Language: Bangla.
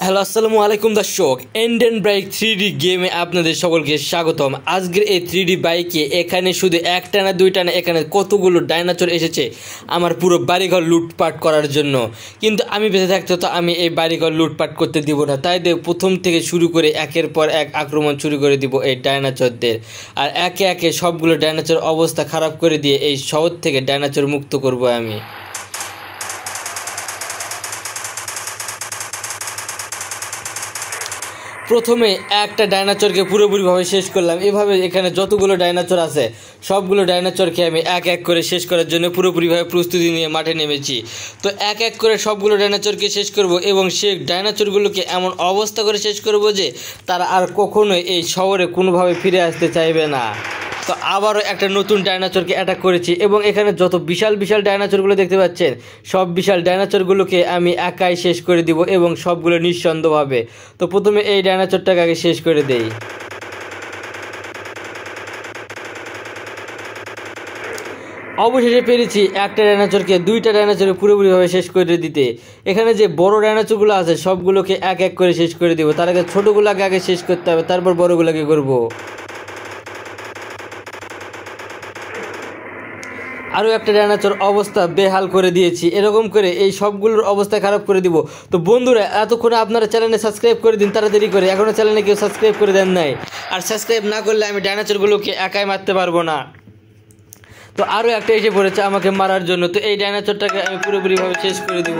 হ্যালো আসসালামু আলাইকুম দর্শক, এন্ডেন বাইক 3D গেমে আপনাদের সকলকে স্বাগতম। আজকের এই 3D বাইকে এখানে শুধু একটা না দুইটা না, এখানে কতগুলো ডাইনোসর এসেছে আমার পুরো বাড়িঘর লুটপাট করার জন্য। কিন্তু আমি বেঁচে থাকতে তো আমি এই বাড়িঘর লুটপাট করতে দিব না, তাই প্রথম থেকে শুরু করে একের পর এক আক্রমণ শুরু করে দিব এই ডাইনোসরদের। আর একে একে সবগুলো ডাইনোসর অবস্থা খারাপ করে দিয়ে এই শহর থেকে ডাইনোসর মুক্ত করব আমি। প্রথমে একটা ডাইনোসরকে পুরোপুরিভাবে শেষ করলাম। এভাবে এখানে যতগুলো ডাইনোসর আছে সবগুলো ডাইনোসরকে আমি এক এক করে শেষ করার জন্য পুরোপুরিভাবে প্রস্তুতি নিয়ে মাঠে নেমেছি। তো এক এক করে সবগুলো ডাইনোসরকে শেষ করব এবং সেই ডাইনোসরগুলোকে এমন অবস্থা করে শেষ করব যে তারা আর কখনোই এই শহরে কোনোভাবে ফিরে আসতে চাইবে না। তো আবারও একটা নতুন ডাইনোসরকে অ্যাটাক করেছি এবং এখানে যত বিশাল বিশাল ডাইনোসরগুলো দেখতে পাচ্ছেন সব বিশাল ডাইনোসরগুলোকে আমি একাই শেষ করে দিব এবং সবগুলো নিঃসন্দেহভাবে। তো প্রথমে এই ডাইনোসরটাকে আগে শেষ করে দেই। অবশেষে পেরেছি একটা ডাইনোসরকে দুইটা ডাইনোসরকে পুরোপুরিভাবে শেষ করে দিতে। এখানে যে বড় ডাইনোসরগুলো আছে সবগুলোকে এক এক করে শেষ করে দিব। তার আগে ছোটোগুলোকে আগে শেষ করতে হবে, তারপর বড়গুলোকে করব। আরও একটা ডাইনোসর অবস্থা বেহাল করে দিয়েছি। এরকম করে এই সবগুলোর অবস্থা খারাপ করে দিব। তো বন্ধুরা, এতক্ষণে আপনারা চ্যানেলে সাবস্ক্রাইব করে দিন তাড়াতাড়ি করে, এখনও চ্যানেলে কেউ সাবস্ক্রাইব করে দেন নাই। আর সাবস্ক্রাইব না করলে আমি ডাইনোসরগুলোকে একাই মারতে পারবো না। তো আরও একটা এসে পড়েছে আমাকে মারার জন্য। তো এই ডাইনোসরটাকে আমি পুরোপুরিভাবে শেষ করে দিব।